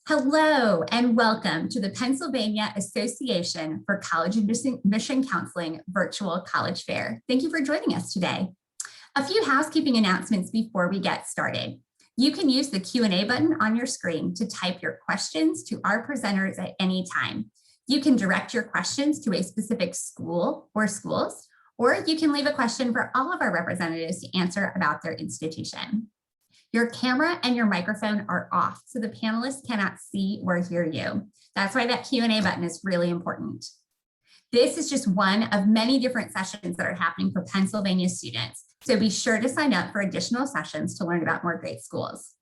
Hello and welcome to the Pennsylvania Association for College Admission Counseling Virtual College Fair. Thank you for joining us today. A few housekeeping announcements before we get started. You can use the Q&A button on your screen to type your questions to our presenters at any time. You can direct your questions to a specific school or schools, or you can leave a question for all of our representatives to answer about their institution. Your camera and your microphone are off, so the panelists cannot see or hear you. That's why that Q&A button is really important. This is just one of many different sessions that are happening for Pennsylvania students, so be sure to sign up for additional sessions to learn about more great schools.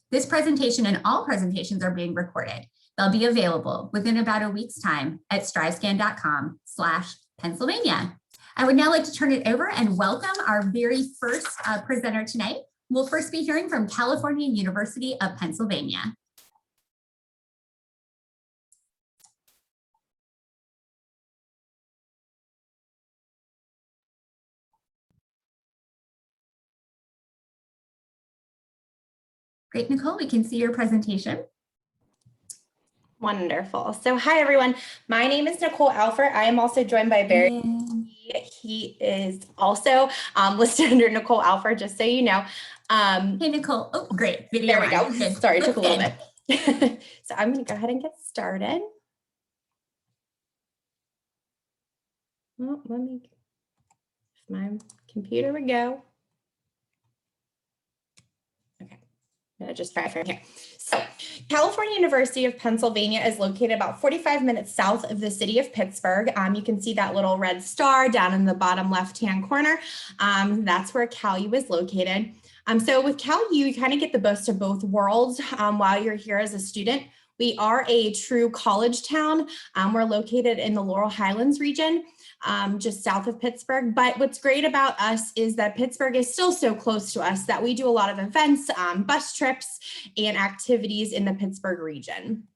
This presentation and all presentations are being recorded. They'll be available within about a week's time at strivescan.com/Pennsylvania. I would now like to turn it over and welcome our very first presenter tonight. We'll first be hearing from California University of Pennsylvania. Great, Nicole, we can see your presentation. Wonderful. So hi, everyone. My name is Nicole Alford. I am also joined by Barry. He is also listed under Nicole Alford, just so you know. Hey, Nicole. Oh, great. Video there we go. Good. Sorry, it took a little bit. So I'm going to go ahead and get started. Well, let me, my computer would go. Okay, I'm going to just try from here. So California University of Pennsylvania is located about 45 minutes south of the city of Pittsburgh. You can see that little red star down in the bottom left-hand corner. That's where CalU is located. So with CalU, you kind of get the best of both worlds while you're here as a student. We are a true college town. We're located in the Laurel Highlands region, just south of Pittsburgh. But what's great about us is that Pittsburgh is still so close to us that we do a lot of events, bus trips, and activities in the Pittsburgh region.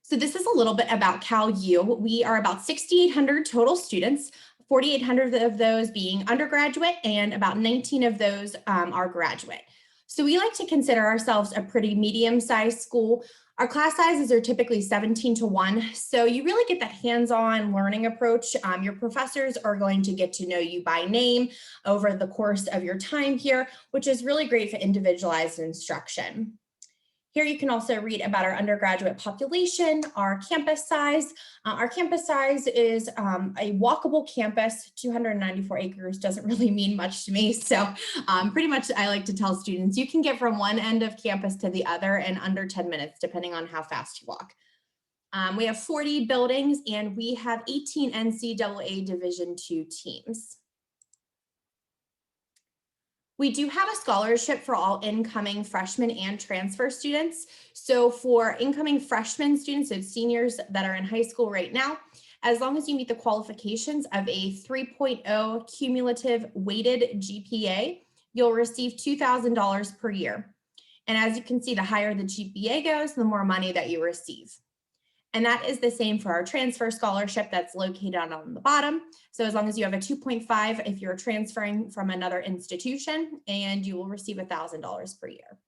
So this is a little bit about CalU. We are about 6,800 total students, 4,800 of those being undergraduate, and about 19 of those are graduate. So we like to consider ourselves a pretty medium-sized school. Our class sizes are typically 17-to-1, so you really get that hands-on learning approach. Your professors are going to get to know you by name over the course of your time here, which is really great for individualized instruction. Here you can also read about our undergraduate population, our campus size. Our campus size is a walkable campus. 294 acres doesn't really mean much to me. So pretty much I like to tell students you can get from one end of campus to the other in under 10 minutes, depending on how fast you walk. We have 40 buildings and we have 18 NCAA Division II teams. We do have a scholarship for all incoming freshmen and transfer students. So for incoming freshman students, so seniors that are in high school right now, as long as you meet the qualifications of a 3.0 cumulative weighted GPA, you'll receive $2,000 per year. And as you can see, the higher the GPA goes, the more money that you receive. And that is the same for our transfer scholarship that's located on the bottom. So as long as you have a 2.5, if you're transferring from another institution, and you will receive $1,000 per year.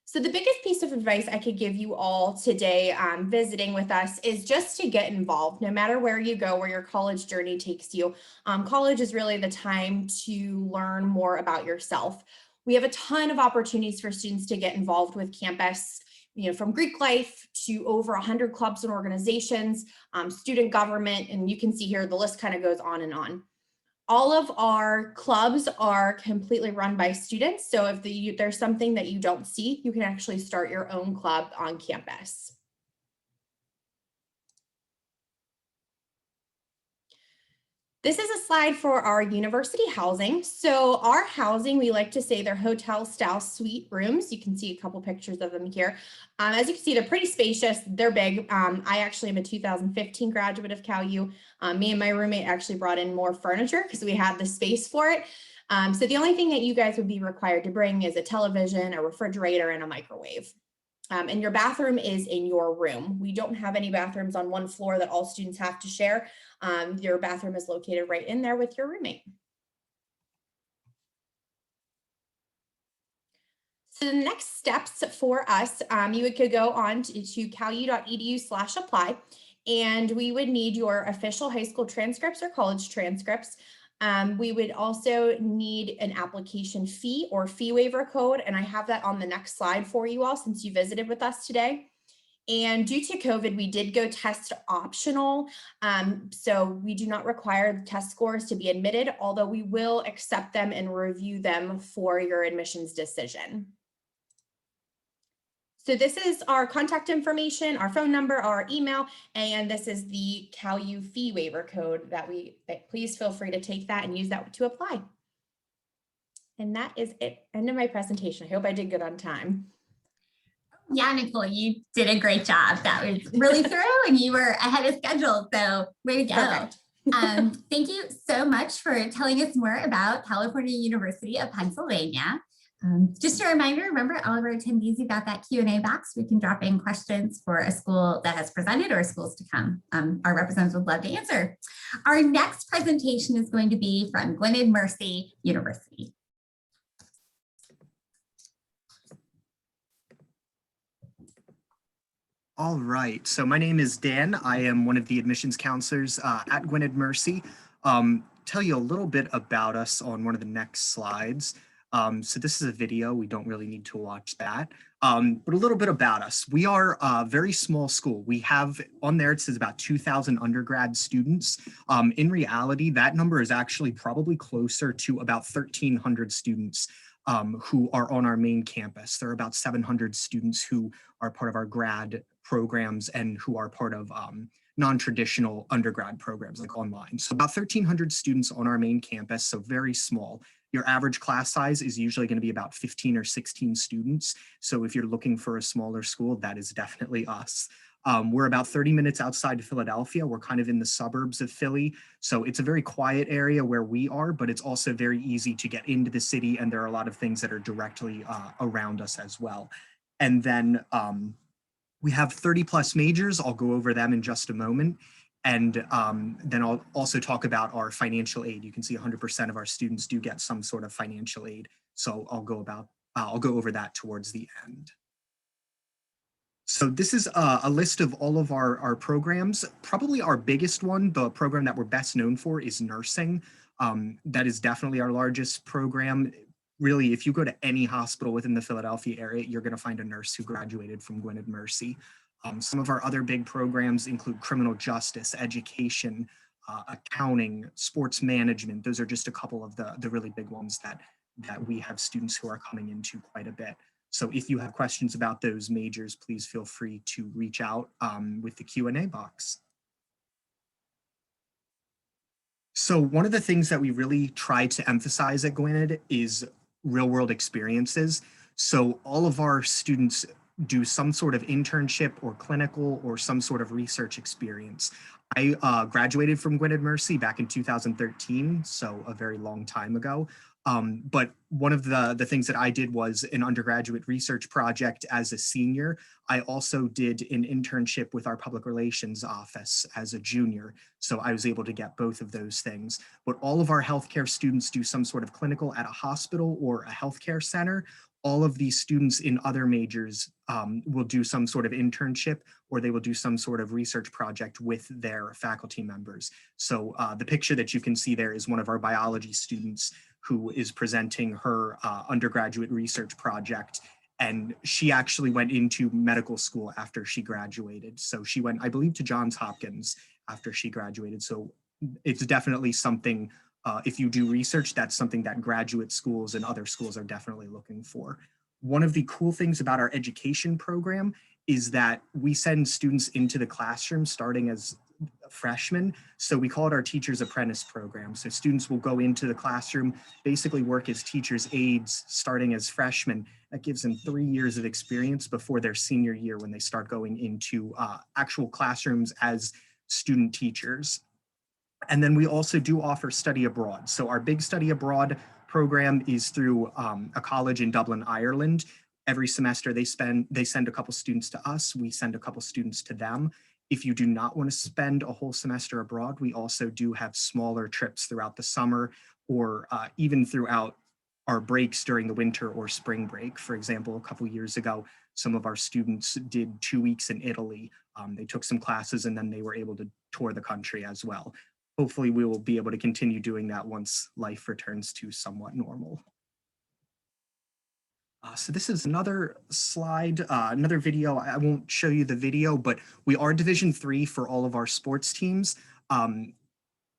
So the biggest piece of advice I could give you all today visiting with us is just to get involved. No matter where you go, where your college journey takes you, college is really the time to learn more about yourself. We have a ton of opportunities for students to get involved with campus, from Greek life to over 100 clubs and organizations, student government, and you can see here the list kind of goes on and on. All of our clubs are completely run by students, so if there's something that you don't see, you can actually start your own club on campus. This is a slide for our university housing. So our housing, we like to say they're hotel style suite rooms. You can see a couple pictures of them here. As you can see, they're pretty spacious. They're big. I actually am a 2015 graduate of CalU. Me and my roommate actually brought in more furniture because we had the space for it. So the only thing that you guys would be required to bring is a television, a refrigerator, and a microwave. And your bathroom is in your room. We don't have any bathrooms on one floor that all students have to share. Your bathroom is located right in there with your roommate. So the next steps for us, you could go on to calu.edu/apply, and we would need your official high school transcripts or college transcripts. We would also need an application fee or fee waiver code, and I have that on the next slide for you all since you visited with us today. And due to COVID, we did go test optional. So we do not require the test scores to be admitted, although we will accept them and review them for your admissions decision. So this is our contact information, our phone number, our email, and this is the CalU fee waiver code that please feel free to take that and use that to apply. And that is it. End of my presentation. I hope I did good on time. Yeah, Nicole, you did a great job. That was really thorough and you were ahead of schedule. So way to go. Thank you so much for telling us more about California University of Pennsylvania. Just a reminder, remember all of our attendees, you've got that Q&A box. We can drop in questions for a school that has presented or schools to come. Our representatives would love to answer. Our next presentation is going to be from Gwynedd Mercy University. All right, so my name is Dan. I am one of the admissions counselors at Gwynedd Mercy. Tell you a little bit about us on one of the next slides. So this is a video, we don't really need to watch that, but a little bit about us. We are a very small school. We have on there, it says about 2,000 undergrad students. In reality, that number is actually probably closer to about 1,300 students who are on our main campus. There are about 700 students who are part of our grad programs and who are part of non-traditional undergrad programs like online. So about 1,300 students on our main campus, so very small. Your average class size is usually going to be about 15 or 16 students. So if you're looking for a smaller school, that is definitely us. We're about 30 minutes outside of Philadelphia. We're kind of in the suburbs of Philly. So it's a very quiet area where we are, but it's also very easy to get into the city. And there are a lot of things that are directly around us as well. And then we have 30 plus majors. I'll go over them in just a moment. And then I'll also talk about our financial aid. You can see 100% of our students do get some sort of financial aid. So I'll go over that towards the end. So this is a list of all of our programs. Probably our biggest one, the program that we're best known for, is nursing. That is definitely our largest program. Really, if you go to any hospital within the Philadelphia area, you're going to find a nurse who graduated from Gwynedd Mercy. Some of our other big programs include criminal justice, education, accounting, sports management. Those are just a couple of the really big ones that we have students who are coming into quite a bit. So if you have questions about those majors, please feel free to reach out with the Q&A box. So one of the things that we really try to emphasize at Gwynedd is real world experiences. So all of our students do some sort of internship or clinical or some sort of research experience. I graduated from Gwynedd Mercy back in 2013, so a very long time ago. But one of the things that I did was an undergraduate research project as a senior. I also did an internship with our public relations office as a junior. So I was able to get both of those things. But all of our healthcare students do some sort of clinical at a hospital or a healthcare center. All of these students in other majors will do some sort of internship or they will do some sort of research project with their faculty members. So the picture that you can see there is one of our biology students who is presenting her undergraduate research project. And she actually went into medical school after she graduated. So she went, I believe, to Johns Hopkins after she graduated. So it's definitely something, if you do research, that's something that graduate schools and other schools are definitely looking for. One of the cool things about our education program is that we send students into the classroom starting as freshmen. So we call it our teacher's apprentice program. So students will go into the classroom, basically work as teacher's aides starting as freshmen. That gives them 3 years of experience before their senior year when they start going into actual classrooms as student teachers. And then we also do offer study abroad. So our big study abroad program is through a college in Dublin, Ireland. Every semester they send a couple students to us, we send a couple students to them. If you do not want to spend a whole semester abroad, we also do have smaller trips throughout the summer or even throughout our breaks during the winter or spring break. For example, a couple years ago, some of our students did 2 weeks in Italy. They took some classes and then they were able to tour the country as well. Hopefully we will be able to continue doing that once life returns to somewhat normal. So this is another slide, another video. I won't show you the video, but we are Division III for all of our sports teams.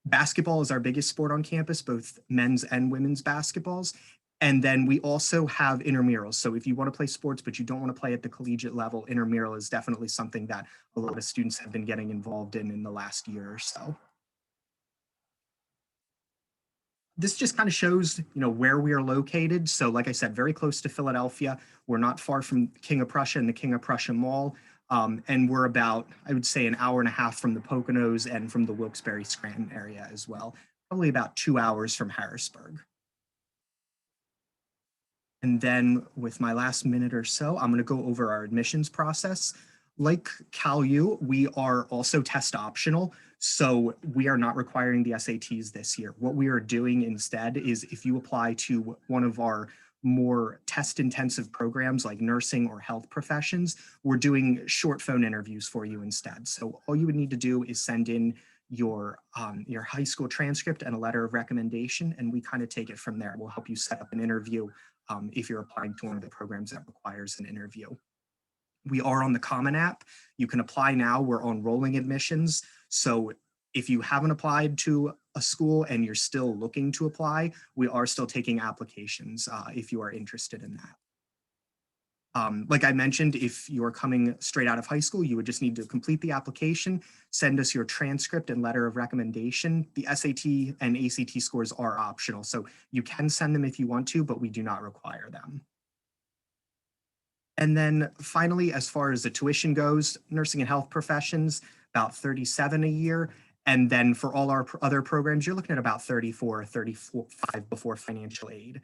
Basketball is our biggest sport on campus, both men's and women's basketballs. And then we also have intramurals. So if you want to play sports, but you don't want to play at the collegiate level, intramural is definitely something that a lot of students have been getting involved in the last year or so. This just kind of shows, where we are located. So like I said, very close to Philadelphia. We're not far from King of Prussia and the King of Prussia Mall. And we're about, I would say, an hour and a half from the Poconos and from the Wilkes-Barre Scranton area as well. Probably about 2 hours from Harrisburg. And then with my last minute or so, I'm going to go over our admissions process. Like CalU, we are also test optional. So we are not requiring the SATs this year. What we are doing instead is if you apply to one of our more test intensive programs like nursing or health professions, we're doing short phone interviews for you instead. So all you would need to do is send in your high school transcript and a letter of recommendation, and we kind of take it from there. We'll help you set up an interview if you're applying to one of the programs that requires an interview. We are on the Common App. You can apply now. We're on rolling admissions. So if you haven't applied to a school and you're still looking to apply, we are still taking applications if you are interested in that. Like I mentioned, if you're coming straight out of high school, you would just need to complete the application, send us your transcript and letter of recommendation. The SAT and ACT scores are optional, so you can send them if you want to, but we do not require them. And then finally, as far as the tuition goes, nursing and health professions, about $37 a year. And then for all our other programs, you're looking at about $34 or $35 before financial aid.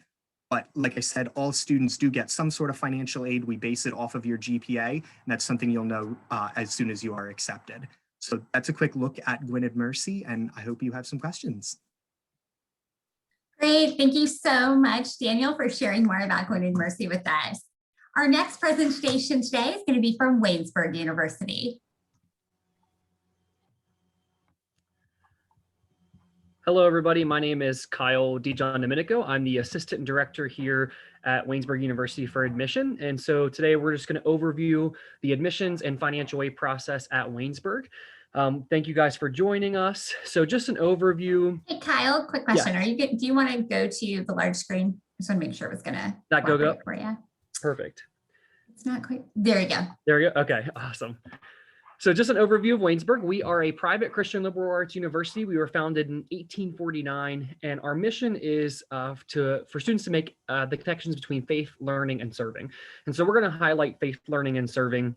But like I said, all students do get some sort of financial aid. We base it off of your GPA, and that's something you'll know as soon as you are accepted. So that's a quick look at Gwynedd Mercy, and I hope you have some questions. Great. Thank you so much, Daniel, for sharing more about Gwynedd Mercy with us. Our next presentation today is going to be from Waynesburg University. Hello, everybody. My name is Kyle DiGiandomenico. I'm the Assistant Director here at Waynesburg University for admission. And so today we're just going to overview the admissions and financial aid process at Waynesburg. Thank you guys for joining us. So just an overview. Hey, Kyle, quick question. Yeah. Do you want to go to the large screen? I just want to make sure it was going to go for you. Perfect. It's not quite. There you go. There you go. Okay, awesome. So just an overview of Waynesburg. We are a private Christian liberal arts university. We were founded in 1849, and our mission is for students to make the connections between faith, learning, and serving. And so we're going to highlight faith, learning, and serving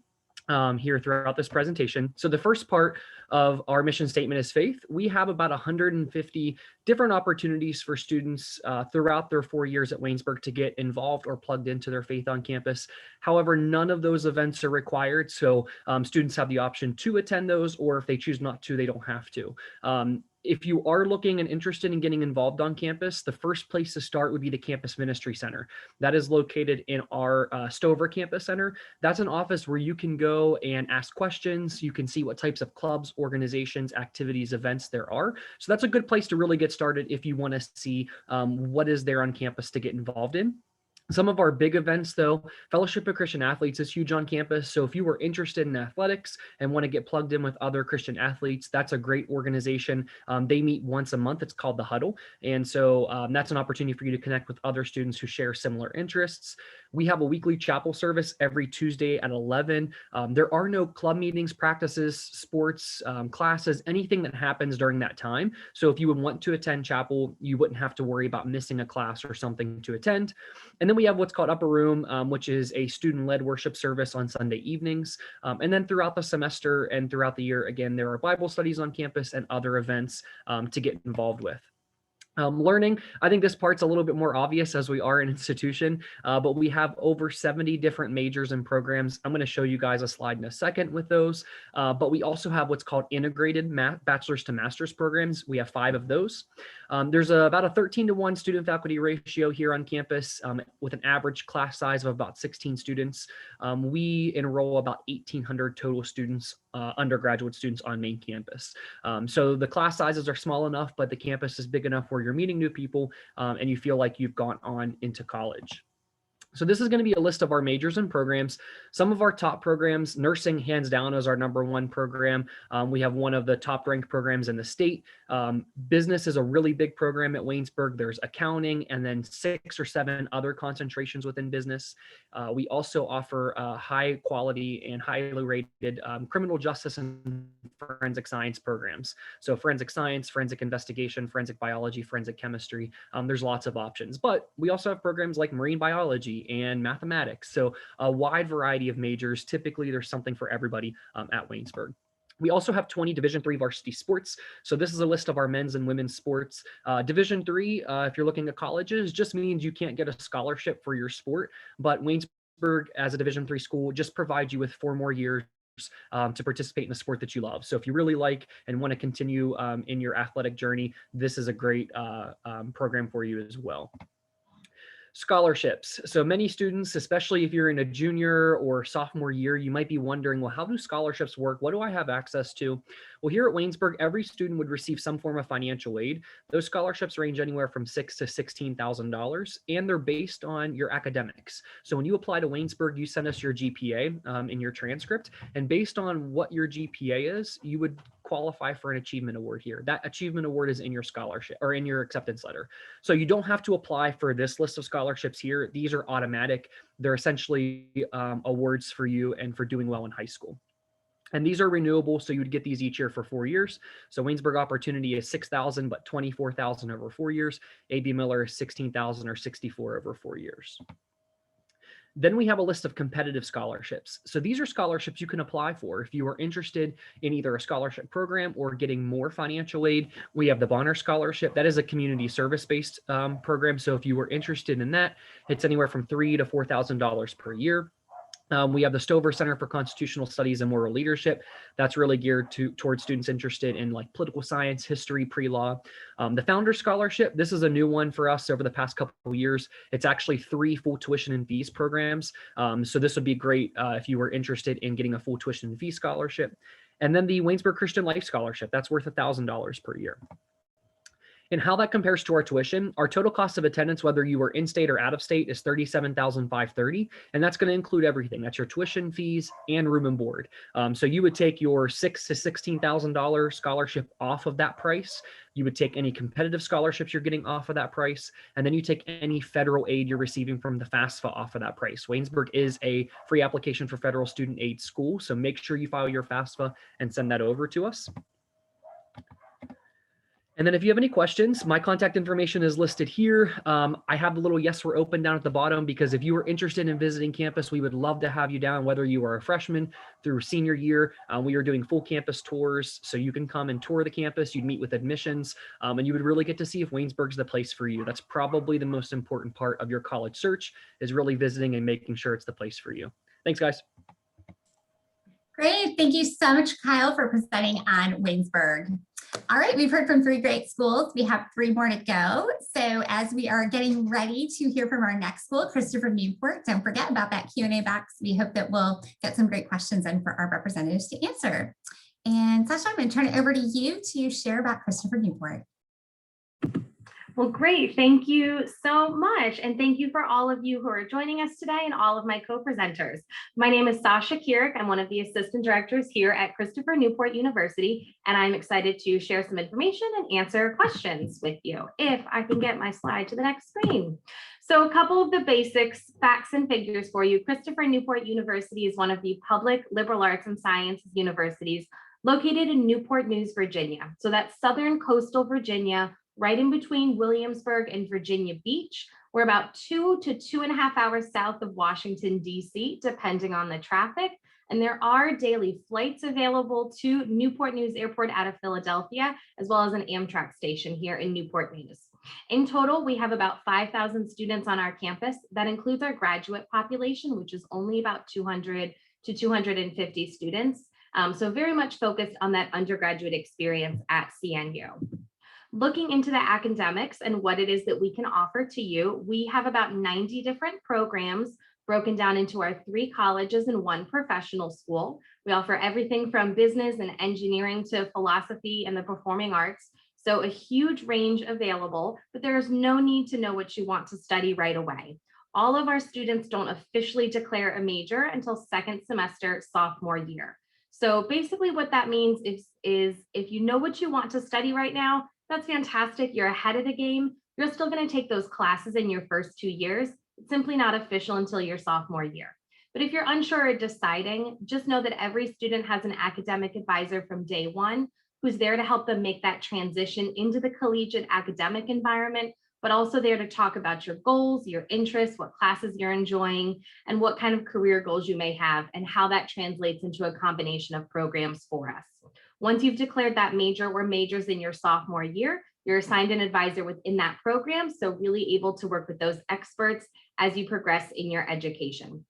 here throughout this presentation. So the first part of our mission statement is faith. We have about 150 different opportunities for students throughout their 4 years at Waynesburg to get involved or plugged into their faith on campus. However, none of those events are required. So students have the option to attend those, or if they choose not to, they don't have to. If you are looking and interested in getting involved on campus, the first place to start would be the Campus Ministry Center. That is located in our Stover Campus Center. That's an office where you can go and ask questions. You can see what types of clubs, organizations, activities, events there are. So that's a good place to really get started if you want to see what is there on campus to get involved in. Some of our big events, though, Fellowship of Christian Athletes is huge on campus. So if you were interested in athletics and want to get plugged in with other Christian athletes, that's a great organization. They meet once a month. It's called the Huddle. And so that's an opportunity for you to connect with other students who share similar interests. We have a weekly chapel service every Tuesday at 11. There are no club meetings, practices, sports, classes, anything that happens during that time. So if you would want to attend chapel, you wouldn't have to worry about missing a class or something to attend. And then we have what's called Upper Room, which is a student-led worship service on Sunday evenings. And then throughout the semester and throughout the year, again, there are Bible studies on campus and other events to get involved with. Learning, I think this part's a little bit more obvious as we are an institution, but we have over 70 different majors and programs. I'm going to show you guys a slide in a second with those, but we also have what's called integrated bachelor's to master's programs. We have 5 of those. There's about a 13-to-1 student faculty ratio here on campus with an average class size of about 16 students. We enroll about 1,800 total students, undergraduate students on main campus. So the class sizes are small enough, but the campus is big enough where you're meeting new people and you feel like you've gone on into college. So this is going to be a list of our majors and programs. Some of our top programs, nursing hands down is our #1 program. We have one of the top ranked programs in the state. Business is a really big program at Waynesburg. There's accounting and then 6 or 7 other concentrations within business. We also offer high quality and highly rated criminal justice and forensic science programs. So forensic science, forensic investigation, forensic biology, forensic chemistry. There's lots of options, but we also have programs like marine biology and mathematics. So a wide variety of majors. Typically, there's something for everybody at Waynesburg. We also have 20 Division III varsity sports. So this is a list of our men's and women's sports. Division III, if you're looking at colleges, just means you can't get a scholarship for your sport, but Waynesburg as a Division III school just provides you with 4 more years to participate in the sport that you love. So if you really like and want to continue in your athletic journey, this is a great program for you as well. Scholarships. So many students, especially if you're in a junior or sophomore year, you might be wondering, well, how do scholarships work? What do I have access to? Well, here at Waynesburg, every student would receive some form of financial aid. Those scholarships range anywhere from $6,000 to $16,000, and they're based on your academics. So when you apply to Waynesburg, you send us your GPA in your transcript, and based on what your GPA is, you would qualify for an achievement award here. That achievement award is in your scholarship or in your acceptance letter. So you don't have to apply for this list of scholarships here. These are automatic. They're essentially awards for you and for doing well in high school. And these are renewable, so you would get these each year for 4 years. So Waynesburg Opportunity is $6,000, but $24,000 over 4 years. A.B. Miller is $16,000 or $64,000 over 4 years. Then we have a list of competitive scholarships. So these are scholarships you can apply for if you are interested in either a scholarship program or getting more financial aid. We have the Bonner Scholarship. That is a community service-based program. So if you were interested in that, it's anywhere from $3,000 to $4,000 per year. We have the Stover Center for Constitutional Studies and Moral Leadership. That's really geared towards students interested in like political science, history, pre-law. The Founder Scholarship, this is a new one for us over the past couple of years. It's actually 3 full tuition and fees programs. So this would be great if you were interested in getting a full tuition and fee scholarship. And then the Waynesburg Christian Life Scholarship, that's worth $1,000 per year. And how that compares to our tuition, our total cost of attendance, whether you are in state or out of state, is $37,530, and that's going to include everything. That's your tuition, fees, and room and board. So you would take your $6,000 to $16,000 scholarship off of that price. You would take any competitive scholarships you're getting off of that price, and then you take any federal aid you're receiving from the FAFSA off of that price. Waynesburg is a free application for federal student aid school, so make sure you file your FAFSA and send that over to us. And then if you have any questions, my contact information is listed here. I have the little yes, we're open down at the bottom, because if you are interested in visiting campus, we would love to have you down, whether you are a freshman through senior year. We are doing full campus tours, so you can come and tour the campus. You'd meet with admissions, and you would really get to see if Waynesburg's the place for you. That's probably the most important part of your college search, is really visiting and making sure it's the place for you. Thanks, guys. Great. Thank you so much, Kyle, for presenting on Waynesburg. All right, we've heard from 3 great schools. We have 3 more to go. So as we are getting ready to hear from our next school, Christopher Newport, don't forget about that Q&A box. We hope that we'll get some great questions in for our representatives to answer. And Sasha, I'm going to turn it over to you to share about Christopher Newport. Well, great. Thank you so much. And thank you for all of you who are joining us today and all of my co-presenters. My name is Sasha Kierik. I'm one of the assistant directors here at Christopher Newport University, and I'm excited to share some information and answer questions with you. If I can get my slide to the next screen. So a couple of the basics, facts and figures for you. Christopher Newport University is one of the public liberal arts and sciences universities located in Newport News, Virginia. So that's southern coastal Virginia, right in between Williamsburg and Virginia Beach. We're about 2 to 2.5 hours south of Washington, D.C., depending on the traffic. And there are daily flights available to Newport News Airport out of Philadelphia, as well as an Amtrak station here in Newport News. In total, we have about 5,000 students on our campus. That includes our graduate population, which is only about 200 to 250 students. So very much focused on that undergraduate experience at CNU. Looking into the academics and what it is that we can offer to you, we have about 90 different programs broken down into our 3 colleges and 1 professional school. We offer everything from business and engineering to philosophy and the performing arts. So a huge range available, but there is no need to know what you want to study right away. All of our students don't officially declare a major until 2nd semester sophomore year. So basically what that means is if you know what you want to study right now, that's fantastic. You're ahead of the game. You're still going to take those classes in your first 2 years. It's simply not official until your sophomore year. But if you're unsure or deciding, just know that every student has an academic advisor from day one who's there to help them make that transition into the collegiate academic environment, but also there to talk about your goals, your interests, what classes you're enjoying, and what kind of career goals you may have, and how that translates into a combination of programs for us. Once you've declared that major or majors in your sophomore year, you're assigned an advisor within that program, so really able to work with those experts as you progress in your education.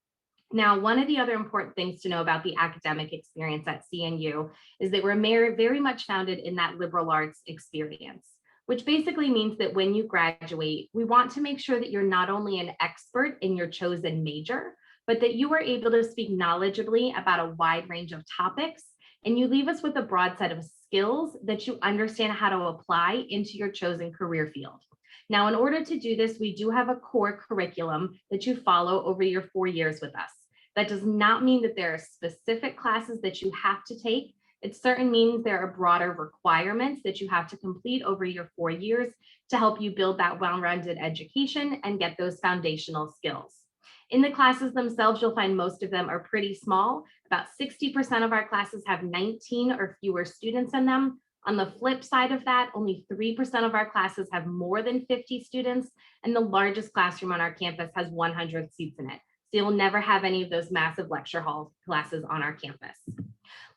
Now, one of the other important things to know about the academic experience at CNU is that we're very much founded in that liberal arts experience, which basically means that when you graduate, we want to make sure that you're not only an expert in your chosen major, but that you are able to speak knowledgeably about a wide range of topics, and you leave us with a broad set of skills that you understand how to apply into your chosen career field. Now, in order to do this, we do have a core curriculum that you follow over your 4 years with us. That does not mean that there are specific classes that you have to take. It certainly means there are broader requirements that you have to complete over your 4 years to help you build that well-rounded education and get those foundational skills. In the classes themselves, you'll find most of them are pretty small. About 60% of our classes have 19 or fewer students in them. On the flip side of that, only 3% of our classes have more than 50 students, and the largest classroom on our campus has 100 seats in it. So you'll never have any of those massive lecture hall classes on our campus.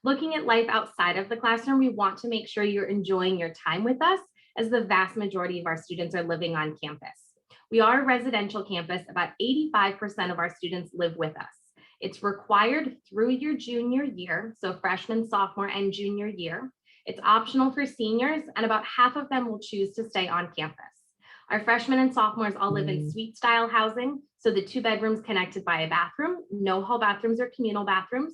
Looking at life outside of the classroom, we want to make sure you're enjoying your time with us, as the vast majority of our students are living on campus. We are a residential campus. About 85% of our students live with us. It's required through your junior year, so freshman, sophomore, and junior year. It's optional for seniors, and about half of them will choose to stay on campus. Our freshmen and sophomores all live in suite style housing, so the 2 bedrooms connected by a bathroom, no hall bathrooms or communal bathrooms.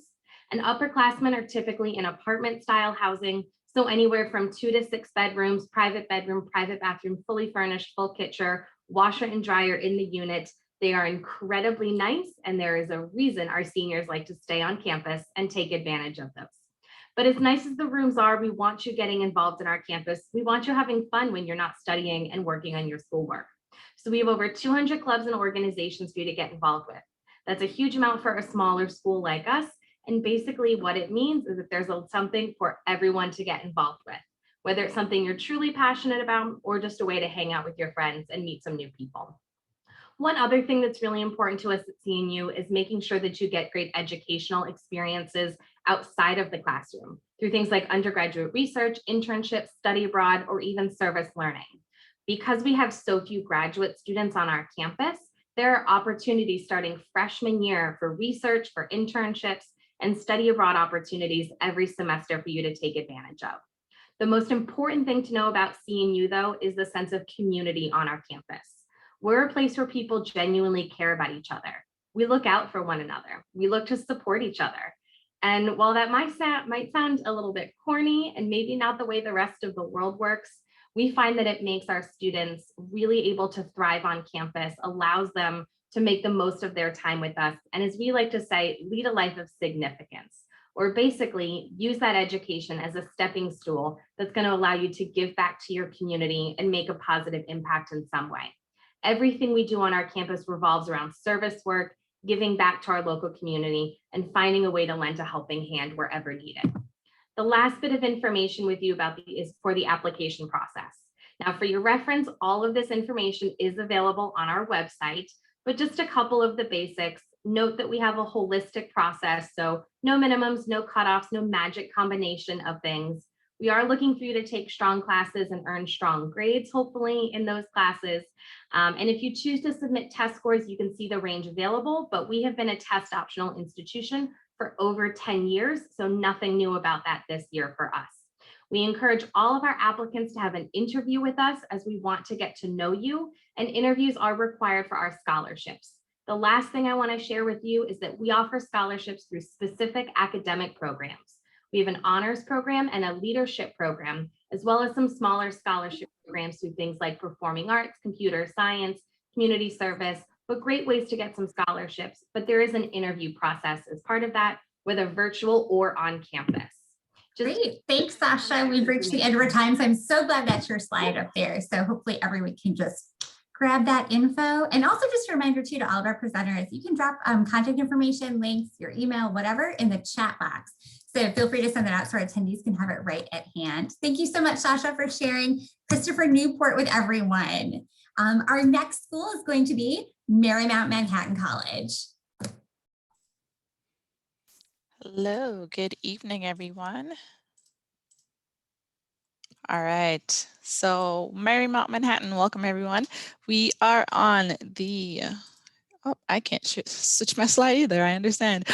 And upperclassmen are typically in apartment style housing, so anywhere from 2 to 6 bedrooms, private bedroom, private bathroom, fully furnished, full kitchen, washer and dryer in the unit. They are incredibly nice, and there is a reason our seniors like to stay on campus and take advantage of those. But as nice as the rooms are, we want you getting involved in our campus. We want you having fun when you're not studying and working on your schoolwork. So we have over 200 clubs and organizations for you to get involved with. That's a huge amount for a smaller school like us. And basically what it means is that there's something for everyone to get involved with, whether it's something you're truly passionate about or just a way to hang out with your friends and meet some new people. One other thing that's really important to us at CNU is making sure that you get great educational experiences outside of the classroom through things like undergraduate research, internships, study abroad, or even service learning. Because we have so few graduate students on our campus, there are opportunities starting freshman year for research, for internships, and study abroad opportunities every semester for you to take advantage of. The most important thing to know about CNU, though, is the sense of community on our campus. We're a place where people genuinely care about each other. We look out for one another. We look to support each other. And while that might sound a little bit corny and maybe not the way the rest of the world works, we find that it makes our students really able to thrive on campus, allows them to make the most of their time with us. And as we like to say, lead a life of significance, or basically use that education as a stepping stool that's going to allow you to give back to your community and make a positive impact in some way. Everything we do on our campus revolves around service work, giving back to our local community, and finding a way to lend a helping hand wherever needed. The last bit of information with you about is for the application process. Now, for your reference, all of this information is available on our website, but just a couple of the basics. Note that we have a holistic process, so no minimums, no cutoffs, no magic combination of things. We are looking for you to take strong classes and earn strong grades, hopefully, in those classes. And if you choose to submit test scores, you can see the range available, but we have been a test optional institution for over 10 years, so nothing new about that this year for us. We encourage all of our applicants to have an interview with us as we want to get to know you, and interviews are required for our scholarships. The last thing I want to share with you is that we offer scholarships through specific academic programs. We have an honors program and a leadership program, as well as some smaller scholarship programs through things like performing arts, computer science, community service, but great ways to get some scholarships. But there is an interview process as part of that, whether virtual or on campus. Great. Thanks, Sasha. We've reached the end of our time, so I'm so glad that's your slide up there. So hopefully everyone can just grab that info. And also just a reminder too to all of our presenters, you can drop contact information, links, your email, whatever in the chat box. So feel free to send that out so our attendees can have it right at hand. Thank you so much, Sasha, for sharing Christopher Newport with everyone. Our next school is going to be Marymount Manhattan College. Hello, good evening, everyone. All right, so Marymount Manhattan, welcome everyone. We are on the, oh, I can't switch my slide either, I understand.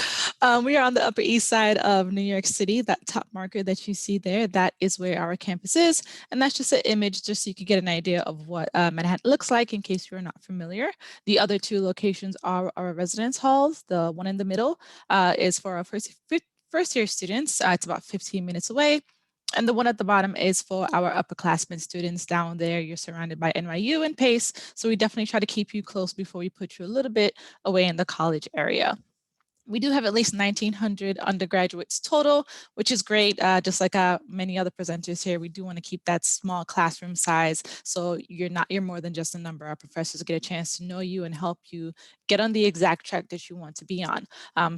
We are on the Upper East Side of New York City. That top marker that you see there, that is where our campus is. And that's just an image just so you can get an idea of what Manhattan looks like in case you're not familiar. The other two locations are our residence halls. The one in the middle is for our first year students. It's about 15 minutes away. And the one at the bottom is for our upperclassmen students. Down there, you're surrounded by NYU and PACE. So we definitely try to keep you close before we put you a little bit away in the college area. We do have at least 1,900 undergraduates total, which is great. Just like many other presenters here, we do want to keep that small classroom size. So you're more than just a number. Our professors get a chance to know you and help you get on the exact track that you want to be on.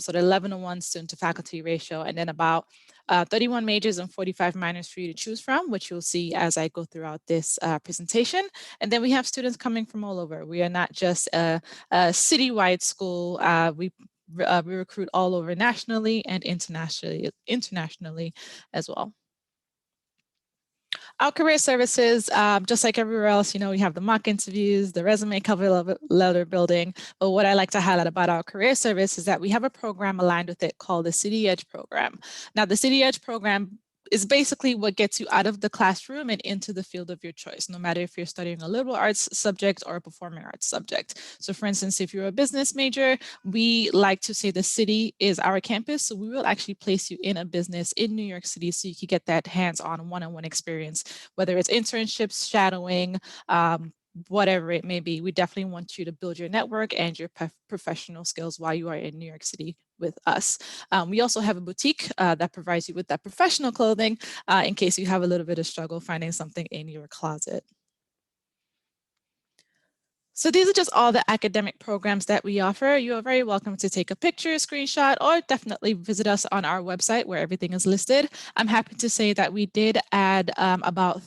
So the 11:1 student to faculty ratio, and then about 31 majors and 45 minors for you to choose from, which you'll see as I go throughout this presentation. And then we have students coming from all over. We are not just a citywide school. We recruit all over nationally and internationally as well. Our career services, just like everywhere else, you know, we have the mock interviews, the resume cover letter building. But what I like to highlight about our career service is that we have a program aligned with it called the City Edge program. Now, the City Edge program is basically what gets you out of the classroom and into the field of your choice, no matter if you're studying a liberal arts subject or a performing arts subject. So for instance, if you're a business major, we like to say the city is our campus. So we will actually place you in a business in New York City so you can get that hands-on one-on-one experience, whether it's internships, shadowing, whatever it may be. We definitely want you to build your network and your professional skills while you are in New York City with us. We also have a boutique that provides you with that professional clothing in case you have a little bit of struggle finding something in your closet. So these are just all the academic programs that we offer. You are very welcome to take a picture, screenshot, or definitely visit us on our website where everything is listed. I'm happy to say that we did add about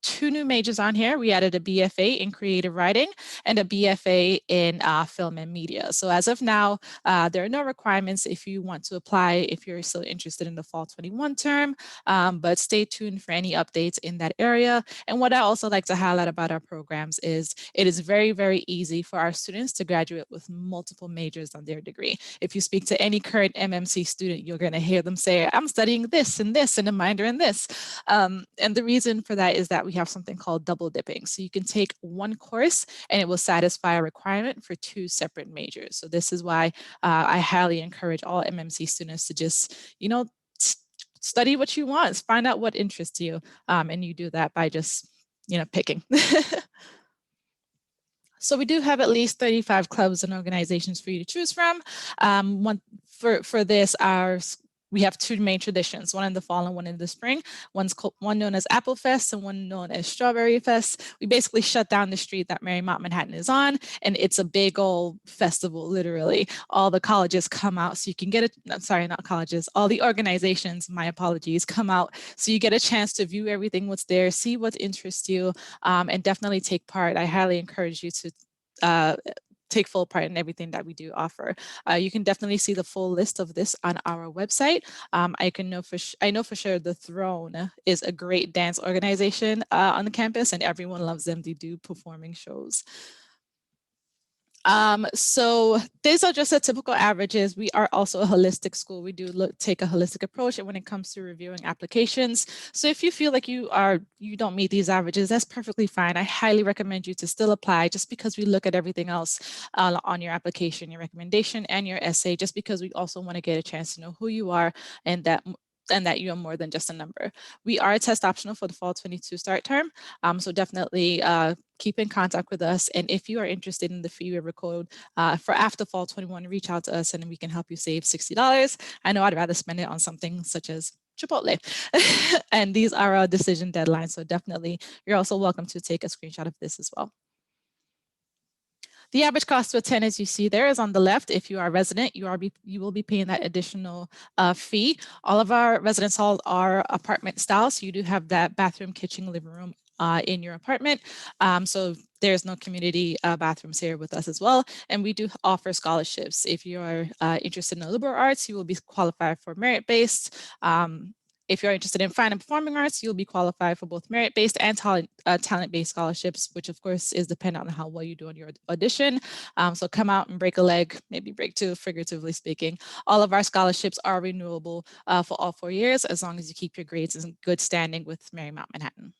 2 new majors on here. We added a BFA in creative writing and a BFA in film and media. So as of now, there are no requirements if you want to apply, if you're still interested in the fall 21 term, but stay tuned for any updates in that area. And what I also like to highlight about our programs is it is very, very easy for our students to graduate with multiple majors on their degree. If you speak to any current MMC student, you're going to hear them say, I'm studying this and a minor in this. And the reason for that is that we have something called double dipping. So you can take one course and it will satisfy a requirement for 2 separate majors. So this is why I highly encourage all MMC students to just, you know, study what you want, find out what interests you. And you do that by just, you know, picking. So we do have at least 35 clubs and organizations for you to choose from. For this, we have 2 main traditions, one in the fall and one in the spring. One known as Apple Fest and one known as Strawberry Fest. We basically shut down the street that Marymount Manhattan is on, and it's a big old festival, literally. All the colleges come out so you can get it, sorry, not colleges, all the organizations, my apologies, come out so you get a chance to view everything what's there, see what interests you, and definitely take part. I highly encourage you to take full part in everything that we do offer. You can definitely see the full list of this on our website. I know for sure the Throne is a great dance organization on the campus, and everyone loves them. They do performing shows. So these are just the typical averages. We are also a holistic school. We do take a holistic approach when it comes to reviewing applications. So if you feel like you don't meet these averages, that's perfectly fine. I highly recommend you to still apply, just because we look at everything else on your application, your recommendation, and your essay, just because we also want to get a chance to know who you are and that you are more than just a number. We are test optional for the fall 22 start term. So definitely keep in contact with us. And if you are interested in the free waiver code for after fall 21, reach out to us and we can help you save $60. I know I'd rather spend it on something such as Chipotle. And these are our decision deadlines. So definitely, you're also welcome to take a screenshot of this as well. The average cost to attend, as you see there, is on the left. If you are a resident, you will be paying that additional fee. All of our residence halls are apartment style, so you do have that bathroom, kitchen, living room in your apartment. So there's no community bathrooms here with us as well. And we do offer scholarships. If you are interested in the liberal arts, you will be qualified for merit-based. If you're interested in fine and performing arts, you'll be qualified for both merit-based and talent-based scholarships, which of course is dependent on how well you do on your audition. So come out and break a leg, maybe break two, figuratively speaking. All of our scholarships are renewable for all 4 years, as long as you keep your grades in good standing with Marymount Manhattan.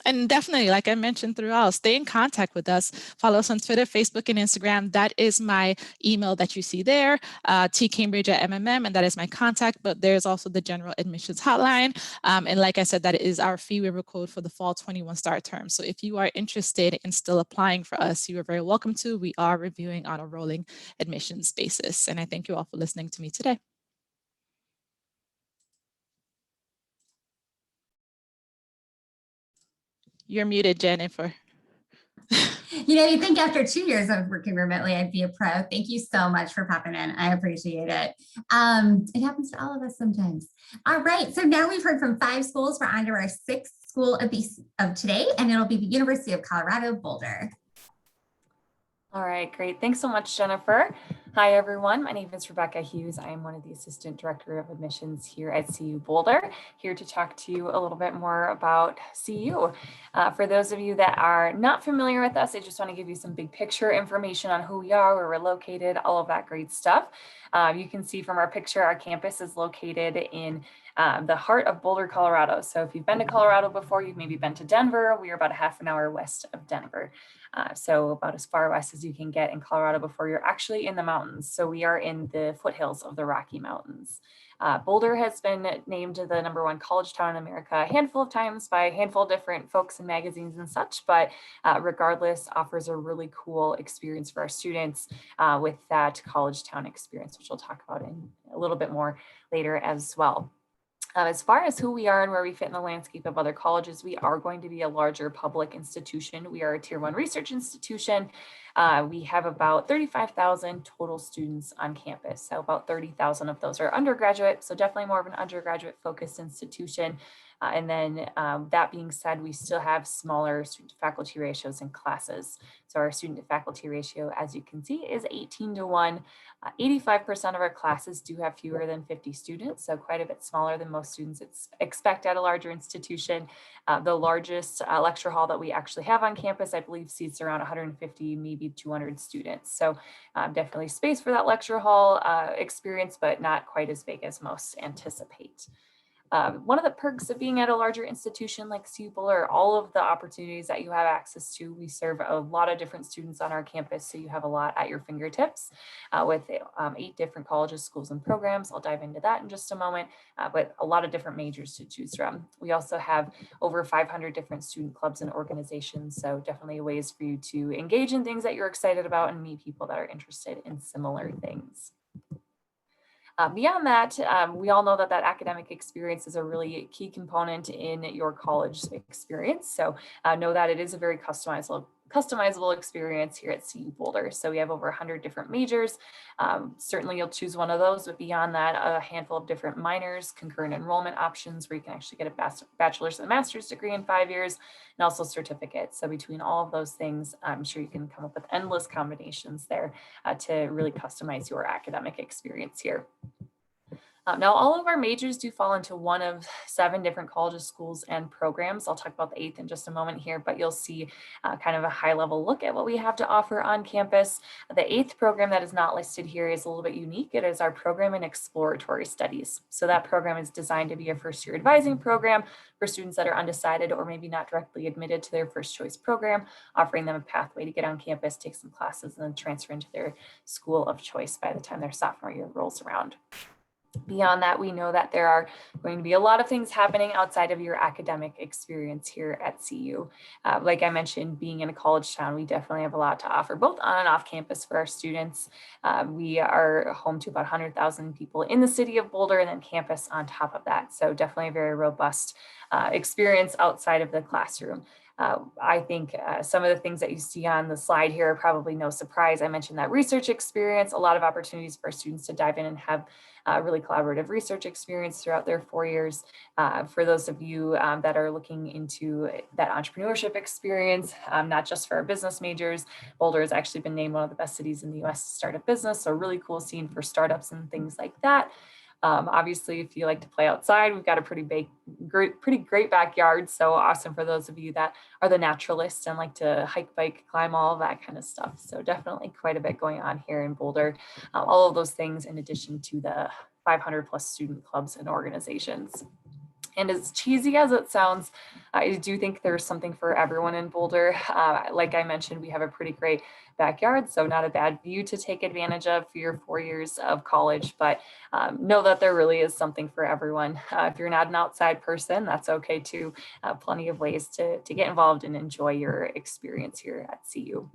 And definitely, like I mentioned throughout, stay in contact with us. Follow us on Twitter, Facebook, and Instagram. That is my email that you see there, tcambridge@mmm, and that is my contact. But there's also the general admissions hotline. And like I said, that is our fee waiver code for the fall 21 start term. So if you are interested in still applying for us, you are very welcome to. We are reviewing on a rolling admissions basis. And I thank you all for listening to me today. You're muted, Jennifer. You know, you think after 2 years of working remotely, I'd be a pro. Thank you so much for popping in. I appreciate it. It happens to all of us sometimes. All right, so now we've heard from 5 schools. We're on to our 6th school of today, and it'll be the University of Colorado Boulder. All right, great. Thanks so much, Jennifer. Hi, everyone. My name is Rebecca Hughes. I am one of the Assistant Director of Admissions here at CU Boulder, here to talk to you a little bit more about CU. For those of you that are not familiar with us, I just want to give you some big picture information on who we are, where we're located, all of that great stuff. You can see from our picture, our campus is located in the heart of Boulder, Colorado. So if you've been to Colorado before, you've maybe been to Denver. We are about a half an hour west of Denver. So about as far west as you can get in Colorado before you're actually in the mountains. So we are in the foothills of the Rocky Mountains. Boulder has been named the #1 college town in America a handful of times by a handful of different folks and magazines and such, but regardless, offers a really cool experience for our students with that college town experience, which we'll talk about in a little bit more later as well. As far as who we are and where we fit in the landscape of other colleges, we are going to be a larger public institution. We are a Tier 1 research institution. We have about 35,000 total students on campus. So about 30,000 of those are undergraduate. So definitely more of an undergraduate focused institution. And then that being said, we still have smaller student to faculty ratios in classes. So our student to faculty ratio, as you can see, is 18:1. 85% of our classes do have fewer than 50 students, so quite a bit smaller than most students expect at a larger institution. The largest lecture hall that we actually have on campus, I believe, seats around 150, maybe 200 students. So definitely space for that lecture hall experience, but not quite as big as most anticipate. One of the perks of being at a larger institution like CU Boulder are all of the opportunities that you have access to. We serve a lot of different students on our campus, so you have a lot at your fingertips with 8 different colleges, schools, and programs. I'll dive into that in just a moment, but a lot of different majors to choose from. We also have over 500 different student clubs and organizations, so definitely ways for you to engage in things that you're excited about and meet people that are interested in similar things. Beyond that, we all know that academic experience is a really key component in your college experience. So know that it is a very customizable customizable experience here at CU Boulder. So we have over 100 different majors. Certainly you'll choose one of those, but beyond that, a handful of different minors, concurrent enrollment options where you can actually get a bachelor's and master's degree in 5 years, and also certificates. So between all of those things, I'm sure you can come up with endless combinations there to really customize your academic experience here. Now, all of our majors do fall into one of 7 different colleges, schools, and programs. I'll talk about the 8th in just a moment here, but you'll see kind of a high-level look at what we have to offer on campus. The 8th program that is not listed here is a little bit unique. It is our program in exploratory studies. So that program is designed to be a first-year advising program for students that are undecided or maybe not directly admitted to their first choice program, offering them a pathway to get on campus, take some classes, and then transfer into their school of choice by the time their sophomore year rolls around. Beyond that, we know that there are going to be a lot of things happening outside of your academic experience here at CU. Like I mentioned, being in a college town, we definitely have a lot to offer, both on and off campus for our students. We are home to about 100,000 people in the city of Boulder and then campus on top of that. So definitely a very robust experience outside of the classroom. I think some of the things that you see on the slide here are probably no surprise. I mentioned that research experience, a lot of opportunities for students to dive in and have really collaborative research experience throughout their 4 years. For those of you that are looking into that entrepreneurship experience, not just for our business majors, Boulder has actually been named one of the best cities in the US to start a business. So really cool scene for startups and things like that. Obviously, if you like to play outside, we've got a pretty great backyard. So awesome for those of you that are the naturalists and like to hike, bike, climb, all of that kind of stuff. So definitely quite a bit going on here in Boulder. All of those things in addition to the 500 plus student clubs and organizations. And as cheesy as it sounds, I do think there's something for everyone in Boulder. Like I mentioned, we have a pretty great backyard, so not a bad view to take advantage of for your 4 years of college, but know that there really is something for everyone. If you're not an outside person, that's okay too. Plenty of ways to get involved and enjoy your experience here at CU.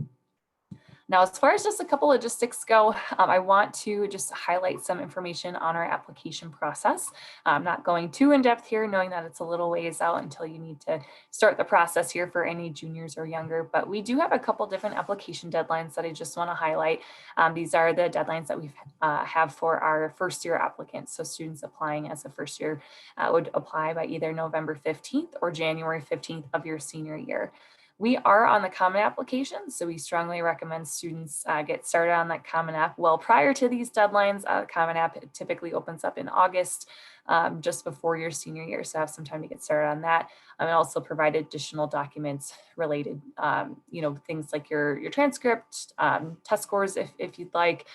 Now, as far as just a couple logistics go, I want to just highlight some information on our application process. I'm not going too in depth here, knowing that it's a little ways out until you need to start the process here for any juniors or younger, but we do have a couple different application deadlines that I just want to highlight. These are the deadlines that we have for our first year applicants. So students applying as a first year would apply by either November 15th or January 15th of your senior year. We are on the Common Application, so we strongly recommend students get started on that Common App well prior to these deadlines. Common App typically opens up in August, just before your senior year, so have some time to get started on that. And also provide additional documents related, things like your transcript, test scores if you'd like.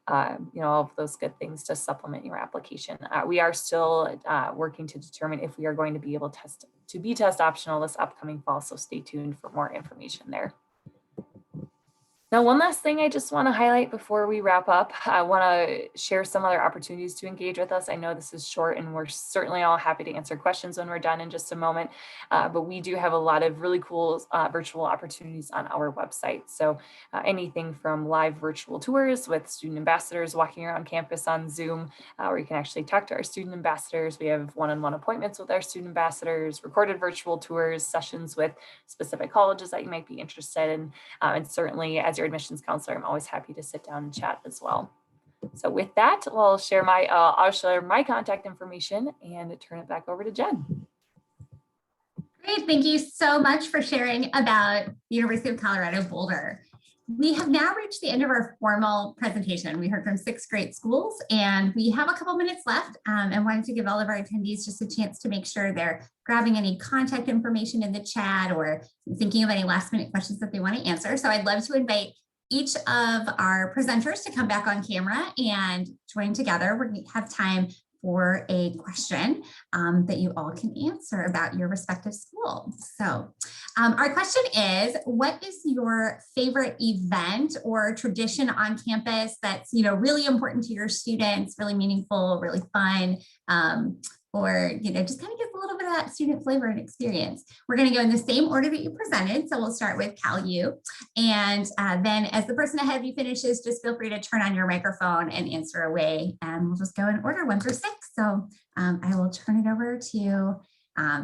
All of those good things to supplement your application. We are still working to determine if we are going to be able to be test optional this upcoming fall, so stay tuned for more information there. Now, one last thing I just want to highlight before we wrap up, I want to share some other opportunities to engage with us. I know this is short and we're certainly all happy to answer questions when we're done in just a moment, but we do have a lot of really cool virtual opportunities on our website. So anything from live virtual tours with student ambassadors walking around campus on Zoom, where you can actually talk to our student ambassadors. We have one-on-one appointments with our student ambassadors, recorded virtual tours, sessions with specific colleges that you might be interested in, and certainly as your admissions counselor, I'm always happy to sit down and chat as well. So with that, I'll share my contact information and turn it back over to Jen. Great, thank you so much for sharing about the University of Colorado Boulder. We have now reached the end of our formal presentation. We heard from 6 great schools and we have a couple minutes left and wanted to give all of our attendees just a chance to make sure they're grabbing any contact information in the chat or thinking of any last minute questions that they want to answer. So I'd love to invite each of our presenters to come back on camera and join together. We're going to have time for a question that you all can answer about your respective school. So our question is, what is your favorite event or tradition on campus that's really important to your students, really meaningful, really fun, or just kind of gives a little bit of that student flavor and experience? We're going to go in the same order that you presented. So we'll start with CalU. And then as the person ahead of you finishes, just feel free to turn on your microphone and answer away. And we'll just go in order 1 through 6. So I will turn it over to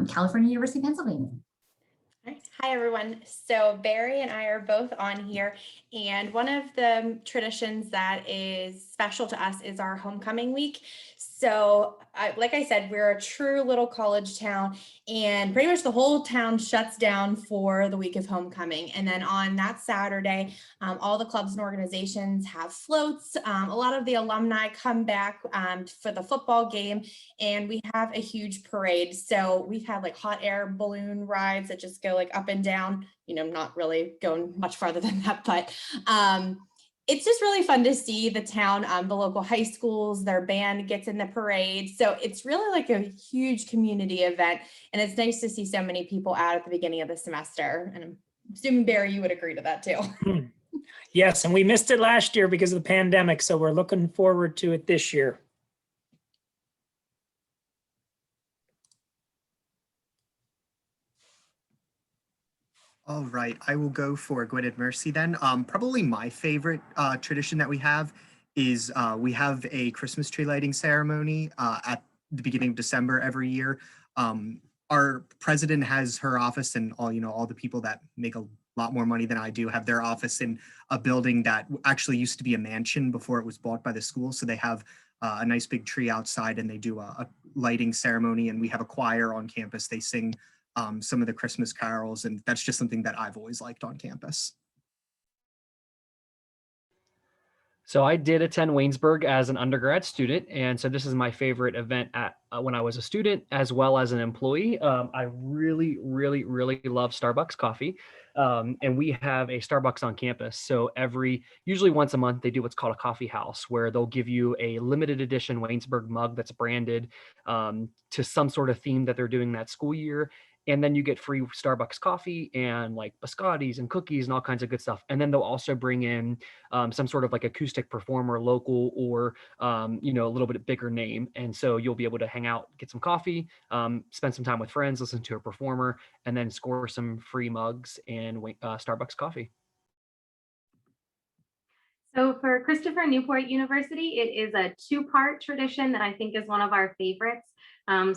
California University, Pennsylvania. Hi, everyone. So Barry and I are both on here, and one of the traditions that is special to us is our homecoming week. So like I said, we're a true little college town, and pretty much the whole town shuts down for the week of homecoming. And then on that Saturday, all the clubs and organizations have floats. A lot of the alumni come back for the football game, and we have a huge parade. So we've had like hot air balloon rides that just go like up and down, not really going much farther than that, but it's just really fun to see the town, the local high schools, their band gets in the parade. So it's really like a huge community event. And it's nice to see so many people out at the beginning of the semester. And I'm assuming, Barry, you would agree to that too. Yes, and we missed it last year because of the pandemic. So we're looking forward to it this year. All right, I will go for Gwynedd Mercy then. Probably my favorite tradition that we have is we have a Christmas tree lighting ceremony at the beginning of December every year. Our president has her office, and all the people that make a lot more money than I do have their office in a building that actually used to be a mansion before it was bought by the school. So they have a nice big tree outside, and they do a lighting ceremony, and we have a choir on campus. They sing some of the Christmas carols, and that's just something that I've always liked on campus. So I did attend Waynesburg as an undergrad student, and so this is my favorite event when I was a student as well as an employee. I really, really, really love Starbucks coffee, and we have a Starbucks on campus. So usually once a month, they do what's called a coffee house, where they'll give you a limited edition Waynesburg mug that's branded to some sort of theme that they're doing that school year. And then you get free Starbucks coffee and like biscottis and cookies and all kinds of good stuff. And then they'll also bring in some sort of like acoustic performer, local or, a little bit bigger name. And so you'll be able to hang out, get some coffee, spend some time with friends, listen to a performer, and then score some free mugs and Starbucks coffee. So for Christopher Newport University, it is a two-part tradition that I think is one of our favorites.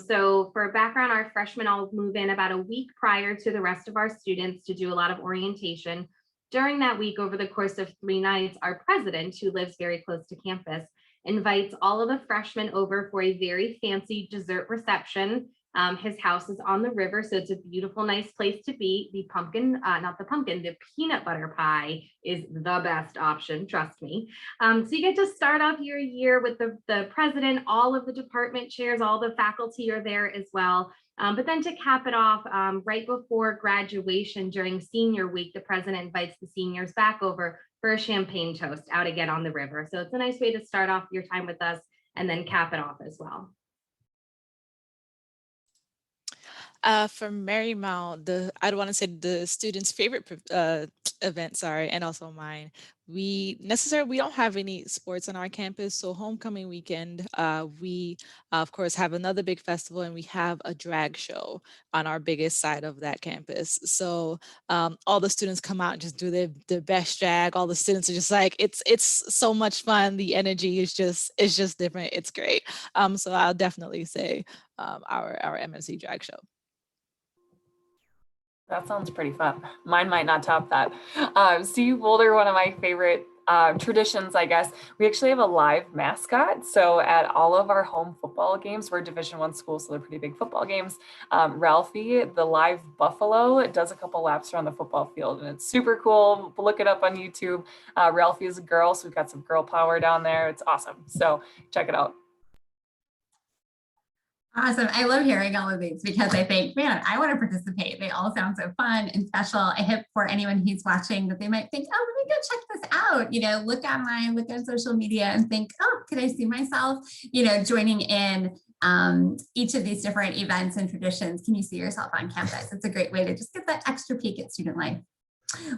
So for background, our freshmen all move in about a week prior to the rest of our students to do a lot of orientation. During that week, over the course of 3 nights, our president, who lives very close to campus, invites all of the freshmen over for a very fancy dessert reception. His house is on the river, so it's a beautiful, nice place to be. The peanut butter pie is the best option, trust me. So you get to start off your year with the president, all of the department chairs, all the faculty are there as well. But then to cap it off, right before graduation during senior week, the president invites the seniors back over for a champagne toast out again on the river. So it's a nice way to start off your time with us and then cap it off as well. For Marymount, I'd want to say the students' favorite event, and also mine. We don't have any sports on our campus, so homecoming weekend, we of course have another big festival, and we have a drag show on our biggest side of that campus. So all the students come out and just do their best drag. All the students are just like, it's so much fun. The energy is just different. It's great. So I'll definitely say our MSC drag show. That sounds pretty fun. Mine might not top that. CU Boulder, one of my favorite traditions, I guess. We actually have a live mascot. So at all of our home football games, we're a Division I school, so they're pretty big football games. Ralphie, the live buffalo, does a couple laps around the football field, and it's super cool. Look it up on YouTube. Ralphie is a girl, so we've got some girl power down there. It's awesome. So check it out. Awesome. I love hearing all of these because I think, man, I want to participate. They all sound so fun and special. I hope for anyone who's watching that they might think, oh, let me go check this out. Look online, look on social media and think, oh, could I see myself, joining in each of these different events and traditions? Can you see yourself on campus? It's a great way to just get that extra peek at student life.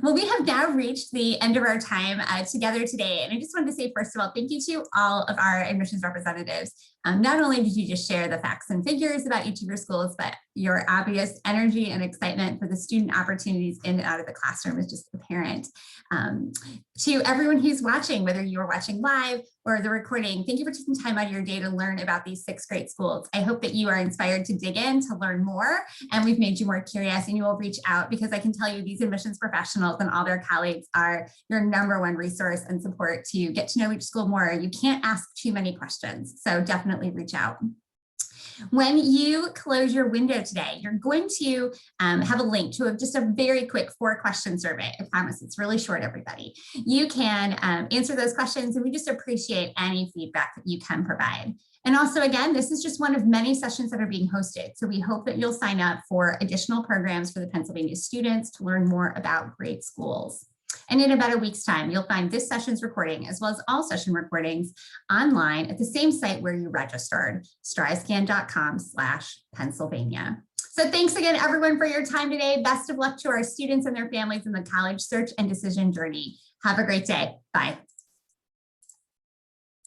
Well, we have now reached the end of our time together today. And I just wanted to say, first of all, thank you to all of our admissions representatives. Not only did you just share the facts and figures about each of your schools, but your obvious energy and excitement for the student opportunities in and out of the classroom is just apparent. To everyone who's watching, whether you're watching live or the recording, thank you for taking time out of your day to learn about these 6 great schools. I hope that you are inspired to dig in, to learn more, and we've made you more curious, and you will reach out, because I can tell you these admissions professionals and all their colleagues are your #1 resource and support to get to know each school more. You can't ask too many questions, so definitely reach out. When you close your window today, you're going to have a link to just a very quick 4-question survey. I promise it's really short, everybody. You can answer those questions, and we just appreciate any feedback that you can provide. And also, again, this is just one of many sessions that are being hosted. So we hope that you'll sign up for additional programs for the Pennsylvania students to learn more about great schools. And in about a week's time, you'll find this session's recording, as well as all session recordings, online at the same site where you registered, stryscan.com/Pennsylvania. So thanks again, everyone, for your time today. Best of luck to our students and their families in the college search and decision journey. Have a great day. Bye.